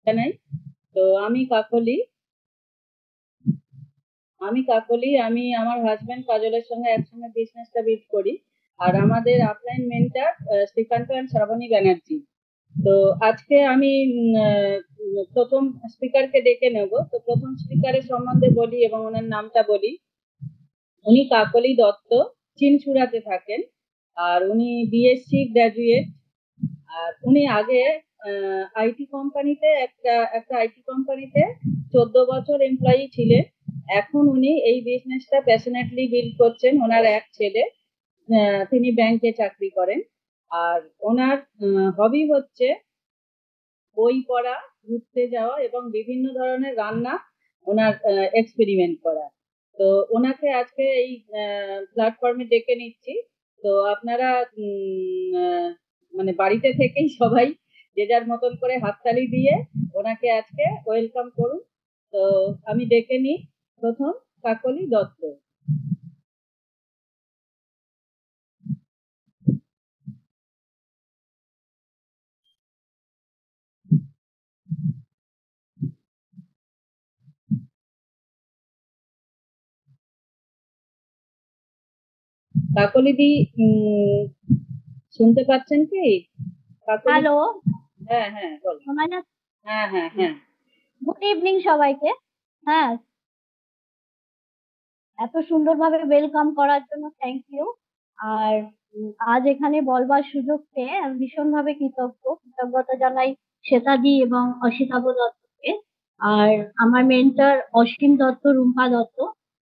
জানাই। তো আমি আমার হাজবেন্ড কাজলের সঙ্গে একসঙ্গে বিজনেসটা বিল্ড করি। আর আমাদের upline mentor Srikanth and Shrabani Banerjee. তো আজকে আমি প্রথম স্পিকারকে ডেকে নেব। তো প্রথম স্পিকারের সম্বন্ধে বলি এবং ওনার নামটা বলি। উনি কাকলি দত্ত, চিনচুড়াতে থাকেন। আর উনি বিএসসি গ্রাজুয়েট। আর উনি আগে আইটি কোম্পানিতে একটা আইটি কোম্পানিতে 14 বছর এমপ্লয়ি ছিলেন। এখন উনি এই বিজনেসটা প্যাশনেটলি বিল্ড করছেন। ওনার এক ছেলে, তিনি ব্যাংকে চাকরি করেন। আর ওনার হবি হচ্ছে বই পড়া, ঘুরতে যাওয়া এবং বিভিন্ন ধরনের রান্না ওনার এক্সপেরিমেন্ট করা। তো ওনাকে আজকে এই প্ল্যাটফর্মে ডেকে নিচ্ছি। তো আপনারা মানে বাড়িতে থেকেই সবাই যে যার মতন করে হাততালি দিয়ে ওনাকে আজকে ওয়েলকাম করুন। তো আমি ডেকে নিই প্রথম কাকলি দত্ত। কাকলি দি, শুনতে পাচ্ছেন কি? কাকলি, হ্যালো, হ্যাঁ হ্যাঁ বলো। শোনা যাচ্ছে? হ্যাঁ হ্যাঁ হ্যাঁ। গুড ইভিনিং সবাইকে। হ্যাঁ, এত সুন্দরভাবে ওয়েলকাম করার জন্য থ্যাংক ইউ। আর আজ এখানে বলবার সুযোগ পেয়ে আমি ভীষণভাবে কৃতজ্ঞতা জানাই শ্বেতাদি এবং অসিতাভ দত্তকে। আর আমার মেন্টর অসীম দত্ত, রুম্পা দত্ত,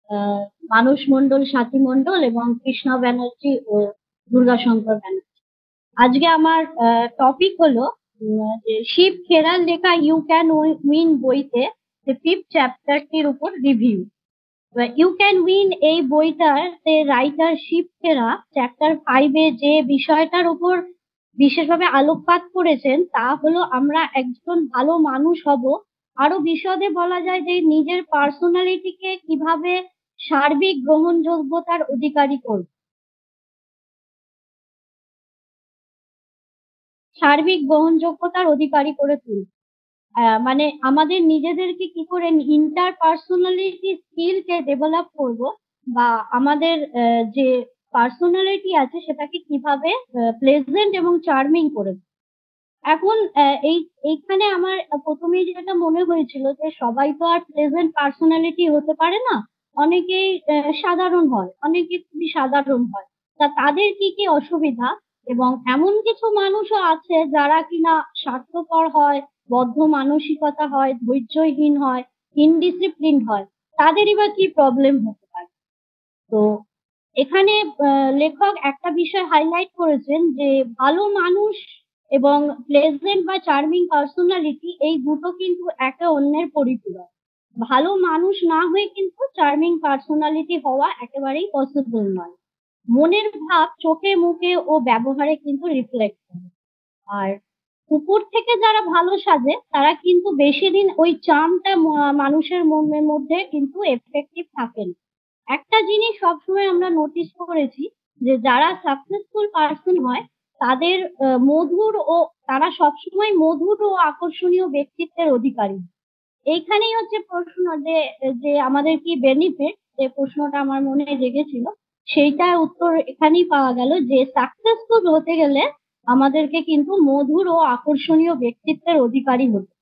আহ, মানস মন্ডল, স্বাতী মন্ডল এবং কৃষ্ণা ব্যানার্জি ও দুর্গাশঙ্কর ব্যানার্জি। আজকে আমার টপিক হলো যে শিব খেরার লেখা ইউ ক্যান উইন বইতে ফিফথ চ্যাপ্টারটির উপর রিভিউ। ইউ ক্যান উইন এই বইটাতে রাইটার শিব খেরা চ্যাপ্টার 5-এ যে বিষয়টার উপর বিশেষভাবে আলোকপাত করেছেন তা হলো আমরা একজন ভালো মানুষ হব। আরো বিশদে বলা যায় যে নিজের পার্সোনালিটিকে কিভাবে সার্বিক গ্রহণযোগ্যতার অধিকারী করব, সার্বিক গ্রহণযোগ্যতার অধিকারী করে তুলব। মানে আমাদের নিজেদেরকে কি করে ইন্টার পার্সোনালিটি স্কিলকে ডেভেলপ করব, বা আমাদের যে পার্সোনালিটি আছে সেটাকে কিভাবে প্লেজেন্ট এবং চার্মিং করে তুলবো। এখন এইখানে আমার প্রথমেই যেটা মনে হয়েছিল যে সবাই তো আর প্লেজেন্ট পার্সোনালিটি হতে পারে না। অনেকেই সাধারণ হয়, অনেকে খুবই সাধারণ হয়। তা তাদের কি কি অসুবিধা, এবং এমন কিছু মানুষও আছে যারা কিনা স্বার্থপর হয়, বদ্ধ মানসিকতা হয়, ধৈর্যহীন হয়, ইনডিসিপ্লিন হয়, তাদেরই বা কি প্রবলেম হতে পারে। তো এখানে লেখক একটা বিষয় হাইলাইট করেছেন যে ভালো মানুষ এবং প্লেজেন্ট বা চার্মিং পার্সোনালিটি এই দুটো কিন্তু একে অন্যের পরিপূরক। ভালো মানুষ না হয়ে কিন্তু চার্মিং পার্সোনালিটি হওয়া একেবারেই পসিবল নয়। মনের ভাব চোখে মুখে ও ব্যবহারে কিন্তু রিফ্লেক্ট করে। আর উপর থেকে যারা ভালো সাজে তারা কিন্তু বেশি দিন ওই চার্মটা মানুষের মনের মধ্যে কিন্তু এফেক্টিভ থাকে না। একটা জিনিস সবসময় আমরা নোটিস করেছি যে যারা সাকসেসফুল পার্সন হয় তাদের মধুর ও তারা সবসময় মধুর ও আকর্ষণীয় ব্যক্তিত্বের অধিকারী। এইখানেই হচ্ছে প্রশ্ন যে যে আমাদের কি বেনিফিট, যে প্রশ্নটা আমার মনে জেগেছিল সেইটার উত্তর এখানেই পাওয়া গেল যে সাকসেসফুল হতে গেলে আমাদেরকে কিন্তু মধুর ও আকর্ষণীয় ব্যক্তিত্বের অধিকারী হতে।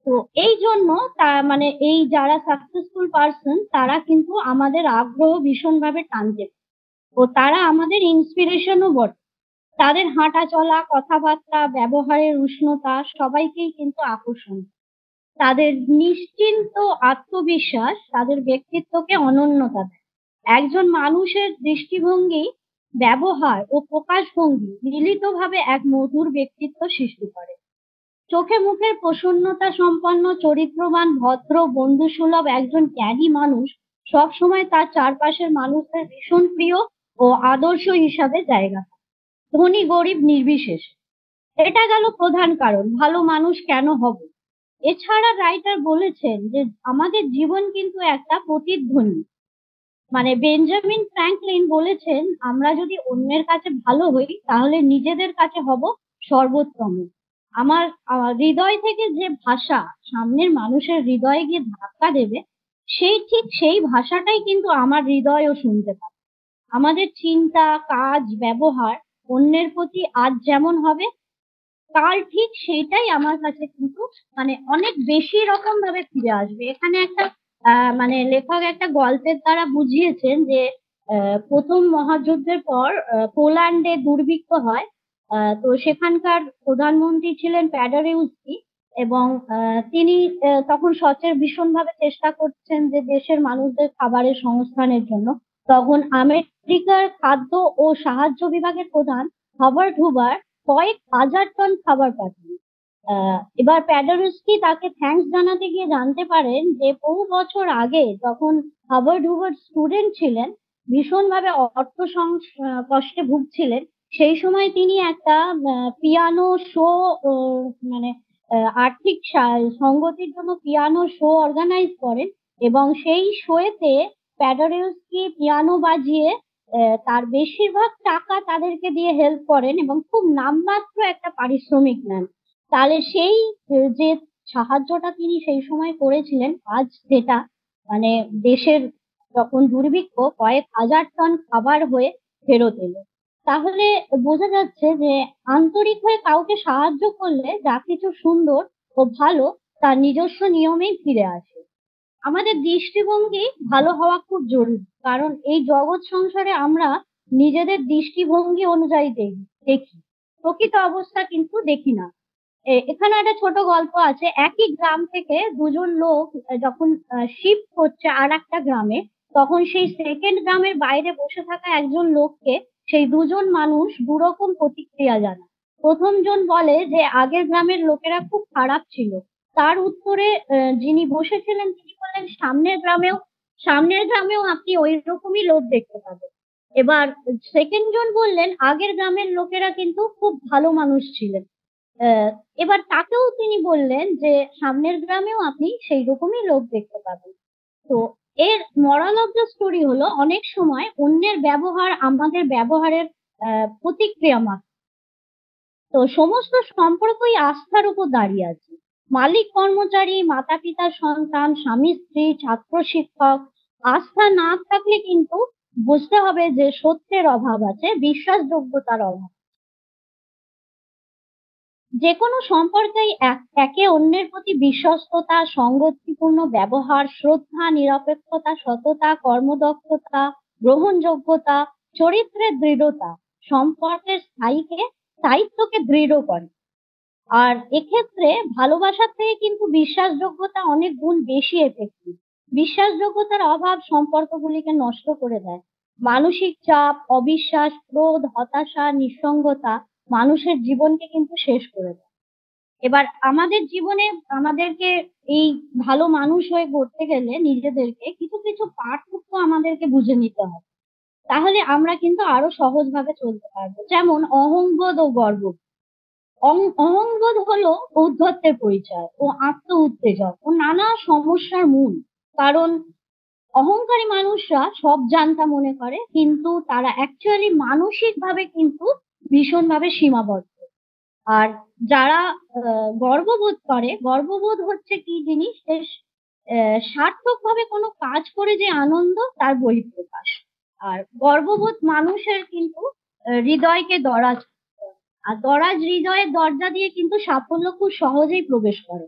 তো এই জন্য মানে এই যারা সাকসেসফুল পার্সন তারা কিন্তু আমাদের আগ্রহ ভীষণভাবে টানছে ও তারা আমাদের ইন্সপিরেশনও বটে। তাদের হাঁটা চলা, কথাবার্তা, ব্যবহারের উষ্ণতা সবাইকেই কিন্তু আকর্ষণ। তাদের নিশ্চিন্ত আত্মবিশ্বাস তাদের ব্যক্তিত্বকে অনন্যতা দেয়। একজন মানুষের দৃষ্টিভঙ্গি, ব্যবহার ও প্রকাশভঙ্গি মিলিতভাবে এক মধুর ব্যক্তিত্ব সৃষ্টি করে। চোখে মুখের প্রসন্নতা সম্পন্ন, চরিত্রবান, ভদ্র, বন্ধুসুলভ একজন জ্ঞানী মানুষ সব সময় তার চারপাশের মানুষদের ভীষণ প্রিয় ও আদর্শ হিসাবে জায়গা পায়, ধনী গরিব নির্বিশেষে। এটা গেল প্রধান কারণ ভালো মানুষ কেন হব। এছাড়া রাইটার বলেছেন যে আমাদের জীবন কিন্তু একটা প্রতিধ্বনি। মানে বেঞ্জামিন ফ্র্যাঙ্কলিন বলেছেন আমরা যদি অন্যের কাছে ভালো হই তাহলে নিজেদের কাছে হব সর্বোত্তম। আমার হৃদয় থেকে যে ভাষা সামনের মানুষের হৃদয়ে গিয়ে ধাক্কা দেবে, সেই ভাষাটাই কিন্তু আমার হৃদয়ও শুনতে পাবে। আমাদের চিন্তা, কাজ, ব্যবহার অন্যের প্রতি আজ যেমন হবে, কাল ঠিক সেইটাই আমার কাছে কিন্তু মানে অনেক বেশি রকম ভাবে ফিরে আসবে। এখানে একটা মানে লেখক একটা গল্পের দ্বারা বুঝিয়েছেন যে প্রথম মহাযুদ্ধের পর পোল্যান্ডে দুর্ভিক্ষ হয়। তো সেখানকার প্রধানমন্ত্রী ছিলেন প্যাডারিউস্কি, এবং তিনি তখন ভীষণভাবে চেষ্টা করছেন যে দেশের মানুষদের খাবারের সংস্থানের জন্য। তখন আমেরিকার খাদ্য ও সাহায্য বিভাগের প্রধান রবার্ট হুভার কয়েক হাজার টন খাবার পাঠান। এবার প্যাডারস্কি তাকে থ্যাঙ্কস জানাতে গিয়ে জানতে পারেন যে বহু বছর আগে যখন হাবার্ড হুভার স্টুডেন্ট ছিলেন, ভীষণভাবে কষ্টে ভুগছিলেন, সেই সময় তিনি একটা পিয়ানো শো, মানে আর্থিক সঙ্গতির জন্য পিয়ানো শো অর্গানাইজ করেন, এবং সেই শোয়েতে প্যাডারস্কি পিয়ানো বাজিয়ে তার বেশিরভাগ টাকা তাদেরকে দিয়ে হেল্প করেন এবং খুব নামমাত্র একটা পারিশ্রমিক নেন। তাহলে সেই যে সাহায্যটা তিনি সেই সময় করেছিলেন, আজ সেটা মানে দেশের যখন দুর্ভিক্ষ, কয়েক হাজার টন খাবার হয়ে ফেরত এলো। তাহলে বোঝা যাচ্ছে যে আন্তরিক হয়ে কাউকে সাহায্য করলে যা কিছু সুন্দর ও ভালো তার নিজস্ব নিয়মেই ফিরে আসে। আমাদের দৃষ্টিভঙ্গি ভালো হওয়া খুব জরুরি, কারণ এই জগৎ সংসারে আমরা নিজেদের দৃষ্টিভঙ্গি অনুযায়ী দেখি, প্রকৃত অবস্থা কিন্তু দেখি না। এখানে একটা ছোট গল্প আছে। একই গ্রাম থেকে দুজন লোক যখন শিফট হচ্ছে আর একটা গ্রামে, তখন সেই সেকেন্ড গ্রামের বাইরে বসে থাকা একজন লোককে সেই দুজন মানুষ দুরকম প্রতিক্রিয়া জানায়। প্রথম জন বলে যে আগের গ্রামের লোকেরা খুব খারাপ ছিল। তার উত্তরে যিনি বসেছিলেন তিনি বললেন সামনের গ্রামেও আপনি ওই রকমই লোক দেখতে পাবেন। এবার সেকেন্ড জন বললেন আগের গ্রামের লোকেরা কিন্তু খুব ভালো মানুষ ছিলেন। এবার তাকেও তিনি বললেন যে সামনের গ্রামেও আপনি সেই রকমই লোক দেখতে পাবেন। তো এর মরাল অফ দ্য স্টোরি হলো, অনেক সময় অন্যের ব্যবহার আমাদের ব্যবহারের প্রতিক্রিয়া মাত্র। তো সমস্ত সম্পর্কই আস্থার উপর দাঁড়িয়ে আছে। মালিক কর্মচারী, মাতা পিতা সন্তান, স্বামী স্ত্রী, ছাত্র শিক্ষক, আস্থা না থাকলে কিন্তু বুঝতে হবে যে সত্যের অভাব আছে, বিশ্বাসযোগ্যতার অভাব। যে কোনো সম্পর্কেই একে অন্যের প্রতি বিশ্বস্ততা, সঙ্গতিপূর্ণ ব্যবহার, শ্রদ্ধা, নিরপেক্ষতা, সততা, কর্মদক্ষতা, গ্রহণযোগ্যতা, চরিত্রের দৃঢ়তা সম্পর্কের স্থায়িত্বকে দৃঢ় করে। আর এক্ষেত্রে ভালোবাসার থেকে কিন্তু বিশ্বাসযোগ্যতা অনেক গুণ বেশি এফেক্টিভ। বিশ্বাসযোগ্যতার অভাব সম্পর্কগুলিকে নষ্ট করে দেয়। মানসিক চাপ, অবিশ্বাস, ক্রোধ, হতাশা, নিঃসঙ্গতা মানুষের জীবনকে কিন্তু শেষ করে দেয়। এবার আমাদের জীবনে আমাদেরকে এই ভালো মানুষ হয়ে গড়তে গেলে নিজেদেরকে কিছু কিছু পার্থক্য আমাদেরকে বুঝে নিতে হবে। তাহলে আমরা কিন্তু আরো সহজভাবে চলতে পারবো। যেমন অহংবোধ ও গর্ববোধ। অহংবোধ হলো ঔদ্ধত্যের পরিচয় ও আত্ম উত্তেজক ও নানা সমস্যার মূল। কারণ অহংকারী মানুষরা সব জানতা মনে করে, কিন্তু তারা অ্যাকচুয়ালি মানসিক ভাবে কিন্তু ভীষণভাবে সীমাবদ্ধ। আর যারা গর্ববোধ করে, গর্ববোধ হচ্ছে কি জিনিস, সার্থক ভাবে কোনো কাজ করে যে আনন্দ তার বহিঃপ্রকাশ। আর গর্ববোধ মানুষের কিন্তু হৃদয়কে দরাজ, আর দরাজ হৃদয়ের দরজা দিয়ে কিন্তু সাফল্য খুব সহজেই প্রবেশ করে।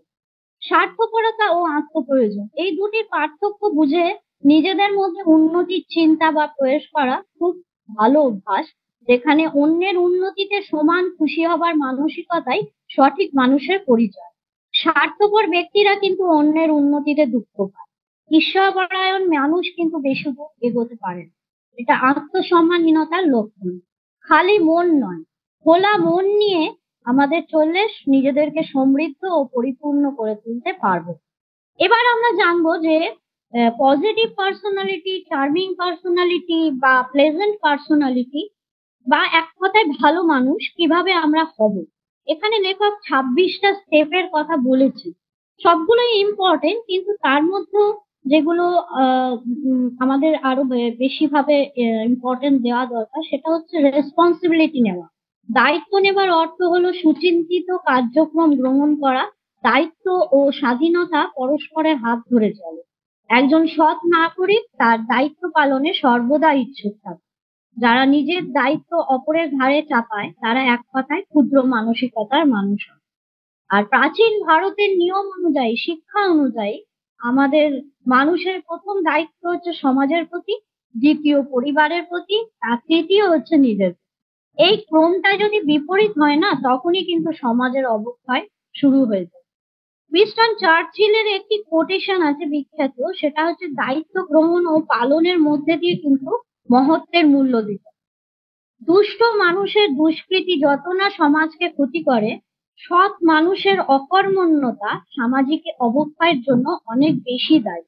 স্বার্থপরতা ও আত্মপ্রয়োজন, এই দুটির পার্থক্য বুঝে নিজেদের মধ্যে উন্নতির চিন্তা বা প্রয়াস করা খুব ভালো অভ্যাস, যেখানে অন্যের উন্নতিতে সমান খুশি হবার মানসিকতাই সঠিক মানুষের পরিচয়। স্বার্থপর ব্যক্তিরা কিন্তু অন্যের উন্নতিতে দুঃখ পায়। ঈশ্বরপরায়ণ মানুষ কিন্তু বেশি দূর এগোতে পারে না। এটা আত্মসম্মানহীনতার লক্ষণ। খালি মন নয়, খোলা মন নিয়ে আমাদের চললে নিজেদেরকে সমৃদ্ধ ও পরিপূর্ণ করে তুলতে পারবো। এবার আমরা জানবো যে পজিটিভ পার্সোনালিটি, চার্মিং পার্সোনালিটি বা প্লেজেন্ট পার্সোনালিটি বা এক কথায় ভালো মানুষ কিভাবে আমরা হব। এখানে লেখক 26টা স্টেপের কথা বলেছে। সবগুলোই ইম্পর্টেন্ট, কিন্তু তার মধ্যে যেগুলো আমাদের আরো বেশি ভাবে ইম্পর্টেন্ট দেওয়া দরকার, সেটা হচ্ছে রেসপন্সিবিলিটি নেওয়া। দায়িত্ব নেবার অর্থ হলো সুচিন্তিত কার্যক্রম গ্রহণ করা। দায়িত্ব ও স্বাধীনতা পরস্পরের হাত ধরে চলে। একজন সৎ নাগরিক তার দায়িত্ব পালনে সর্বদা ইচ্ছুক থাকে। যারা নিজের দায়িত্ব অপরের ঘাড়ে চাপায় তারা এক কথায় ক্ষুদ্র মানসিকতার মানুষ হয়। আর প্রাচীন ভারতের নিয়ম অনুযায়ী, শিক্ষা অনুযায়ী আমাদের মানুষের প্রথম দায়িত্ব হচ্ছে সমাজের প্রতি, দ্বিতীয় পরিবারের প্রতি, আর তৃতীয় হচ্ছে নিজের। এই ক্রমটা যদি বিপরীত হয় না, তখনই কিন্তু সমাজের অবক্ষয় শুরু হয়ে যায়। উইনস্টন চার্চিলের একটি কোটেশন আছে বিখ্যাত, সেটা হচ্ছে দায়িত্ব গ্রহণ ও পালনের মধ্যে দিয়ে কিন্তু মহত্বের মূল্য দিতে। দুষ্ট মানুষের দুষ্কৃতি যত না সমাজকে ক্ষতি করে, সৎ মানুষের অকর্মণ্যতা সামাজিক অবক্ষয়ের জন্য অনেক বেশি দায়ী।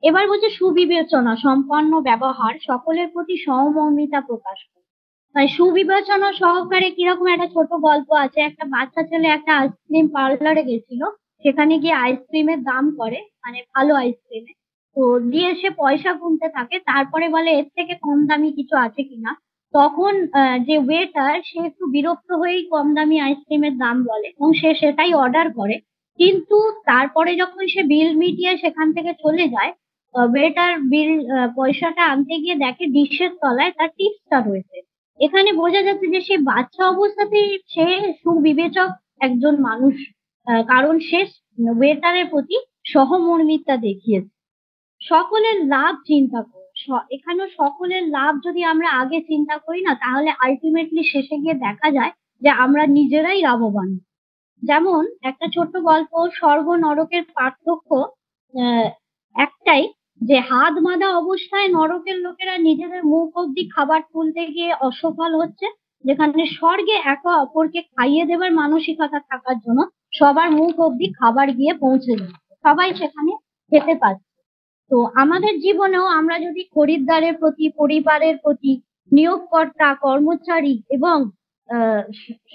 এবার বলছে সুবিবেচনা সম্পন্ন ব্যবহার, সকলের প্রতি সহমর্মিতা প্রকাশ করে। তাই সুবিবেচনা সহকারে কিরকম একটা ছোট গল্প আছে। একটা বাচ্চা ছেলে একটা আইসক্রিম পার্লারে গেছিল, সেখানে গিয়ে আইসক্রিমের দাম করে, মানে ভালো আইসক্রিমে তো দিয়ে সে পয়সা গুনতে থাকে, তারপরে বলে এর থেকে কম দামি কিছু আছে কিনা। তখন যে ওয়েটার সে একটু বিরক্ত হয়েই কম দামি আইসক্রিমের দাম বলে এবং সে সেটাই অর্ডার করে। কিন্তু তারপরে যখন সে বিল মিটিয়ে সেখান থেকে চলে যায়, ওয়েটার বিল পয়সাটা আনতে গিয়ে দেখে ডিশের তলায় তার টিপসটা রয়েছে। এখানে বোঝা যাচ্ছে যে সে বাচ্চা অবস্থাতেই সে সুবিবেচক একজন মানুষ, কারণ সে ওয়েটারের প্রতি সহমর্মিতা দেখিয়েছে। সকলের লাভ চিন্তা করো। এখানেও সকলের লাভ যদি আমরা আগে চিন্তা করি না, তাহলে আলটিমেটলি শেষে গিয়ে দেখা যায় যে আমরা নিজেরাই লাভবান। যেমন একটা ছোট্ট গল্প, স্বর্গ নরকের পার্থক্য আহ, একটাই, যে হাত বাঁধা অবস্থায় নরকের লোকেরা নিজেদের মুখ অব্দি খাবার তুলতে গিয়ে অসফল হচ্ছে, যেখানে স্বর্গে একে অপরকে খাইয়ে দেবার মানসিকতা থাকার জন্য সবার মুখ অব্দি খাবার গিয়ে পৌঁছে যাচ্ছে, সবাই সেখানে খেতে পাচ্ছে। তো আমাদের জীবনেও আমরা যদি খরিদ্দারের প্রতি, পরিবারের প্রতি, নিয়োগকর্তা, কর্মচারী এবং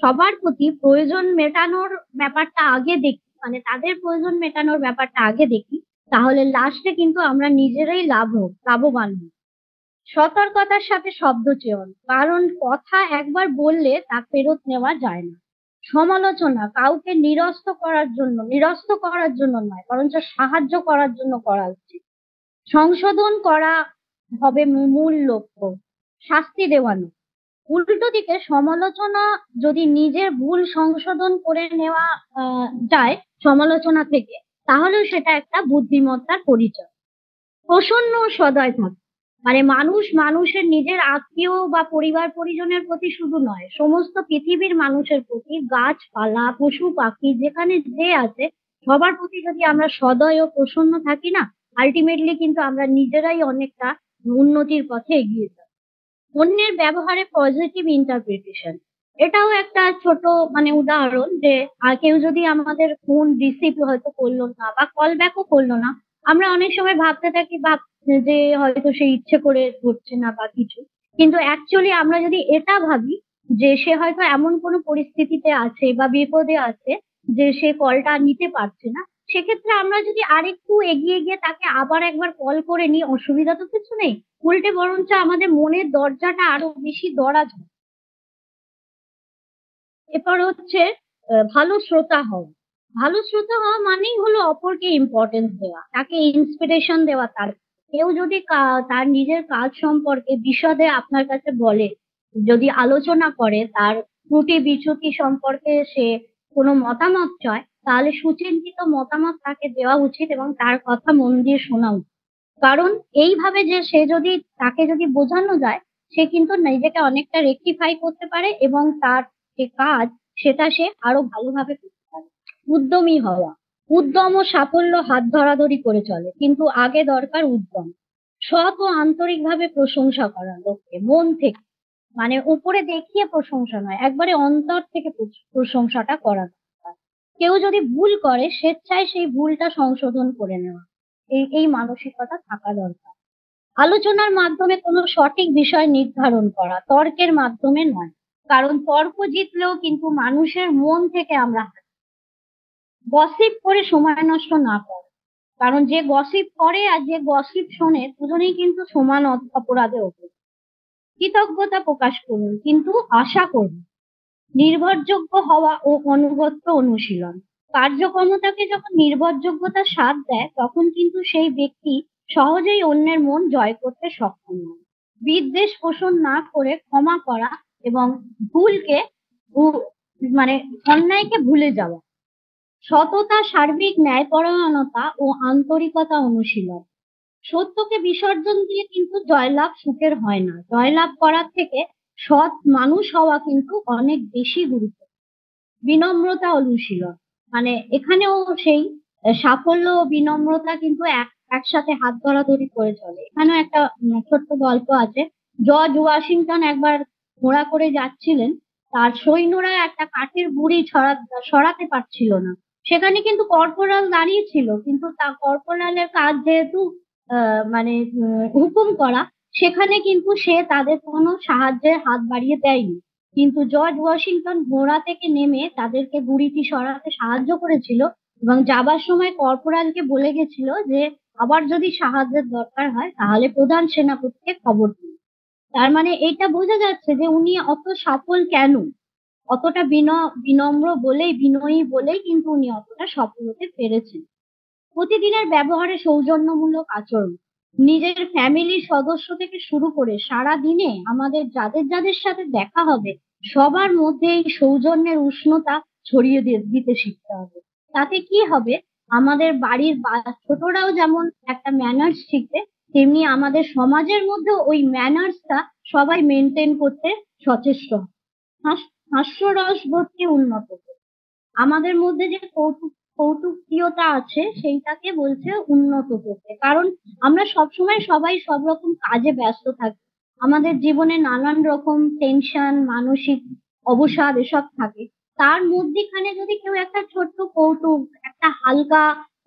সবার প্রতি প্রয়োজন মেটানোর ব্যাপারটা আগে দেখি, মানে তাদের প্রয়োজন মেটানোর ব্যাপারটা আগে দেখি, তাহলে লাস্টে কিন্তু আমরা নিজেরাই লাভবান হই। সতর্কতার সাথে শব্দ চয়ন, কারণ কথা একবার বললে তা ফেরত নেওয়া যায় না। সমালোচনা কাউকে নিরস্ত করার জন্য নয়, বরঞ্চ সাহায্য করার জন্য করা উচিত। সংশোধন করা হবে মূল লক্ষ্য, শাস্তি দেওয়া নয়। উল্টো দিকে সমালোচনা যদি নিজের ভুল সংশোধন করে নেওয়া যায় সমালোচনা থেকে, তাহলেও সেটা একটা বুদ্ধিমত্তার পরিচয়। প্রসন্ন ও সদয় থাকে, মানে মানুষের নিজের আত্মীয় বা পরিবার পরিজনের প্রতি শুধু নয়, সমস্ত পৃথিবীর মানুষের প্রতি, গাছপালা, পশু পাখি যেখানে যে আছে সবার প্রতি যদি আমরা সদয় ও প্রসন্ন থাকি না, আলটিমেটলি কিন্তু আমরা নিজেরাই অনেকটা উন্নতির পথে এগিয়ে যাব। অন্যের ব্যবহারে পজিটিভ ইন্টারপ্রিটেশন, এটাও একটা ছোট মানে উদাহরণ, যে কেউ যদি আমাদের ফোন রিসিভ হয়তো করলো না বা কল ব্যাকও করলো না, আমরা অনেক সময় ভাবতে থাকি বা যে হয়তো সে ইচ্ছে করে করছে না বা কিছু, কিন্তু অ্যাকচুয়ালি আমরা যদি এটা ভাবি যে সে হয়তো এমন কোনো পরিস্থিতিতে আছে বা বিপদে আছে যে সে কলটা নিতে পারছে না, সেক্ষেত্রে আমরা যদি আরেকটু এগিয়ে গিয়ে তাকে আবার একবার কল করে নিই, অসুবিধা তো কিছু নেই। উল্টে বরঞ্চ আমাদের মনের দরজাটা আরো বেশি দরাজ হয়। এরপর হচ্ছে ভালো শ্রোতা হওয়া। ভালো শ্রোতা হওয়া মানেই হলো অপরকে ইম্পর্টেন্স দেওয়া, তাকে ইন্সপিরেশন দেওয়া। কেউ যদি তার নিজের কাজ সম্পর্কে বিশদে আপনার কাছে বলে, যদি আলোচনা করে, তার ত্রুটি বিচ্যুতি সম্পর্কে সে কোনো মতামত চায়, তাহলে সুচিন্তিত মতামত তাকে দেওয়া উচিত এবং তার কথা মন দিয়ে শোনা উচিত। কারণ এইভাবে যে সে যদি, তাকে যদি বোঝানো যায়, সে কিন্তু নিজেকে অনেকটা রেকটিফাই করতে পারে এবং তার যে কাজ সেটা সে আরো ভালোভাবে করতে পারে। উদ্যমী হওয়া, উদ্যম ও সাফল্য হাত ধরাধরি করে চলে, কিন্তু আগে দরকার উদ্যম। সৎ ও আন্তরিকভাবে প্রশংসা করা লোককে মন থেকে, মানে উপরে দেখিয়ে প্রশংসা নয়, একবারে অন্তর থেকে প্রশংসাটা করা দরকার। কেউ যদি ভুল করে স্বেচ্ছায় সেই ভুলটা সংশোধন করে নেওয়া, এই মানসিকতা থাকা দরকার। আলোচনার মাধ্যমে কোনো সঠিক বিষয় নির্ধারণ করা, তর্কের মাধ্যমে নয়, কারণ তর্ক জিতলেও কিন্তু মানুষের মন থেকে আমরা হারি। গসিপ করে সময় নষ্ট না করা, কারণ যে গসিপ করে আর যে গসিপ শোনে দুজনেই কিন্তু সমান অপরাধে ওঠে। কৃতজ্ঞতা প্রকাশ করুন কিন্তু আশা করুন, নির্ভরযোগ্য হওয়া ও অনুগত্য অনুশীলন। কার্যক্ষমতাকে যখন নির্ভরযোগ্যতার স্বাদ দেয় তখন কিন্তু সেই ব্যক্তি সহজেই অন্যের মন জয় করতে সক্ষম হয়। বিদ্বেষ পোষণ না করে ক্ষমা করা এবং ভুলকে মানে অন্যায়কে ভুলে যাওয়া। সততা, সার্বিক ন্যায়পরায়ণতা ও আন্তরিকতা অনুশীলন। সত্যকে বিসর্জন দিয়ে কিন্তু জয়লাভ সুখের হয় না। জয়লাভ করার থেকে সৎ মানুষ হওয়া কিন্তু অনেক বেশি গুরুত্ব। বিনম্রতা অনুশীলন, মানে এখানেও সেই সাফল্য ও বিনম্রতা কিন্তু একসাথে হাত ধরাধরি করে চলে। এখানেও একটা ছোট্ট গল্প আছে। জর্জ ওয়াশিংটন একবার ঘোড়া করে যাচ্ছিলেন, তার সৈন্যরা একটা কাঠের গুঁড়ি সরাতে পারছিল না। সেখানে কিন্তু কর্পোরাল দাঁড়িয়ে ছিল, কিন্তু তা কর্পোরালের কাজ যেহেতু হুকুম করা, সেখানে কিন্তু সে তাদের কোনো সাহায্যের হাত বাড়িয়ে দেয়নি। কিন্তু জর্জ ওয়াশিংটন ঘোড়া থেকে নেমে তাদেরকে গুঁড়িটি সরাতে সাহায্য করেছিল এবং যাবার সময় কর্পোরালকে বলে গেছিল যে আবার যদি সাহায্যের দরকার হয় তাহলে প্রধান সেনাপতিকে খবর দিন। তার মানে এটা বোঝা যাচ্ছে যে উনি অত সফল কেন, অতটা বিনম্র বলেই, বিনয়ী বলেই কিন্তু উনি অতটা সফল হতে পেরেছেন। প্রতিদিনের ব্যবহারে সৌজন্যমূলক আচরণ। নিজের ফ্যামিলির সদস্য থেকে শুরু করে সারা দিনে আমাদের যাদের যাদের সাথে দেখা হবে সবার মধ্যে এই সৌজন্যের উষ্ণতা ছড়িয়ে দিতে শিখতে হবে। তাতে কি হবে, আমাদের বাড়ির ছোটরাও যেমন একটা ম্যানার্স শিখবে, তেমনি আমাদের সমাজের মধ্যেও ওই ম্যানার্সটা সবাই মেনটেন করতে সচেষ্ট হবে। হাস্যরস বোধকে উন্নত করবে। আমাদের মধ্যে যে কৌতুকীয়তা আছে সেইটাকে বলছে উন্নত করতে। কারণ আমরা সবসময় সবাই সব রকম কাজে ব্যস্ত থাকি, আমাদের জীবনে নানান রকম টেনশন, মানসিক অবসাদ এসব থাকে। তার মধ্যেখানে যদি কেউ একটা ছোট্ট কৌতুক, একটা হালকা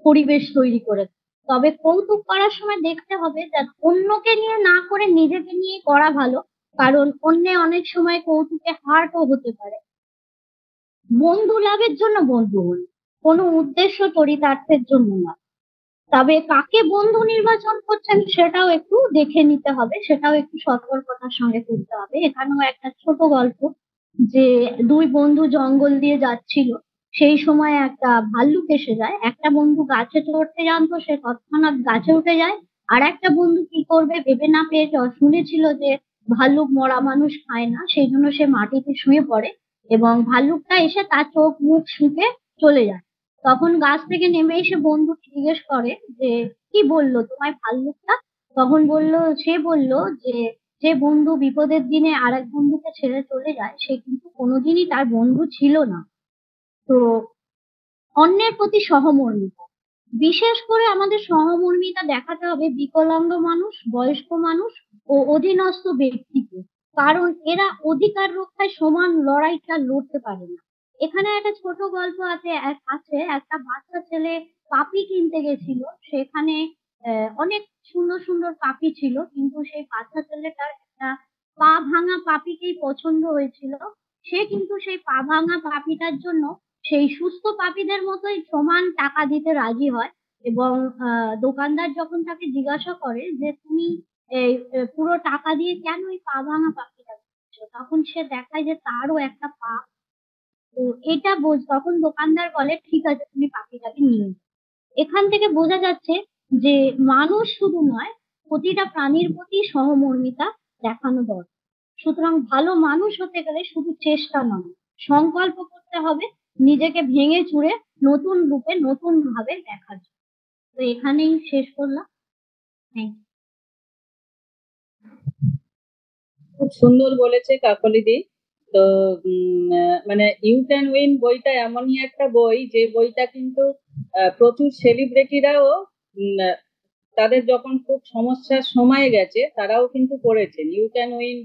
পরিবেশ তৈরি করে, তবে কৌতুক করার সময় দেখতে হবে যে অন্যকে নিয়ে না করে নিজেকে নিয়ে করা ভালো। কারণ অন্যে অনেক সময় কৌতুকে হার্টও হতে পারে। বন্ধু লাভের জন্য বন্ধু হন, কোনো উদ্দেশ্য চরিতার্থের জন্য না। তবে কাকে বন্ধু নির্বাচন করছেন সেটাও একটু দেখে নিতে হবে, সেটাও একটু সতর্কতার সঙ্গে করতে হবে। এখানেও একটা ছোট গল্প, যে দুই বন্ধু জঙ্গল দিয়ে যাচ্ছিল, সেই সময় একটা ভাল্লুক এসে যায়। একটা বন্ধু গাছে চড়তে জানতো, সে তৎক্ষণাৎ গাছে উঠে যায়। আর একটা বন্ধু কি করবে ভেবে না পেয়ে শুনেছিল যে ভাল্লুক মরা মানুষ খায় না, সেই জন্য সে মাটিতে শুয়ে পড়ে এবং ভাল্লুকটা এসে তার চোখ মুখ শুকে চলে যায়। তখন গাছ থেকে নেমে এসে বন্ধুকে জিজ্ঞেস করে যে কি বললো তোমায় ভাল্লুকটা? তখন সে বলল যে যে বন্ধু বিপদের দিনে আরেক বন্ধুকে ছেড়ে চলে যায় সে কিন্তু কোনোদিনই তার বন্ধু ছিল না। তো অন্যের প্রতি সহমর্মিতা, বিশেষ করে আমাদের সহমর্মিতা দেখাতে হবে বিকলাঙ্গ মানুষ, বয়স্ক মানুষ ও অধীনস্থ ব্যক্তিকে। কারণ এরা অধিকার রক্ষায় সমান লড়াইটা লড়তে পারে না। এখানে একটা ছোট গল্প আছে একটা বাচ্চা ছেলে পাপি কিনতে গেছিল। সেখানে অনেক সুন্দর সুন্দর পাপি ছিল, কিন্তু সেই বাচ্চা ছেলেটার একটা পা ভাঙা পাপিকেই পছন্দ হয়েছিল। সে কিন্তু সেই পা ভাঙা পাপিটার জন্য সেই সুস্থ পাপীদের মতোই সমান টাকা দিতে রাজি হয়। এবং দোকানদার যখন তাকে জিজ্ঞাসা করে যে তুমি এই পুরো টাকা দিয়ে কেন ওই পা ভাঙা পাখিটা কিনছো, তখন সে দেখায় যে তারও একটা পা। তো তখন দোকানদার বলে ঠিক আছে তুমি পাখিটাকে নিয়ে যাও। এখান থেকে বোঝা যাচ্ছে যে মানুষ শুধু নয়, প্রতিটা প্রাণীর প্রতি সহমর্মিতা দেখানো দরকার। সুতরাং ভালো মানুষ হতে গেলে শুধু চেষ্টা নয়, সংকল্প করতে হবে নিজেকে ভেঙে চুরে নতুন রূপে নতুন ভাবে দেখার জন্য। তো এখানেই শেষ করলাম। Thank you. খুব সুন্দর বলেছে কাকলিদি। তো মানে ইউ ক্যান উইন বইটা এমনই একটা বই, যে বইটা কিন্তু প্রচুর সেলিব্রিটিরাও তাদের যখন খুব সমস্যার সময় গেছে তারাও কিন্তু পড়েছেন। You can win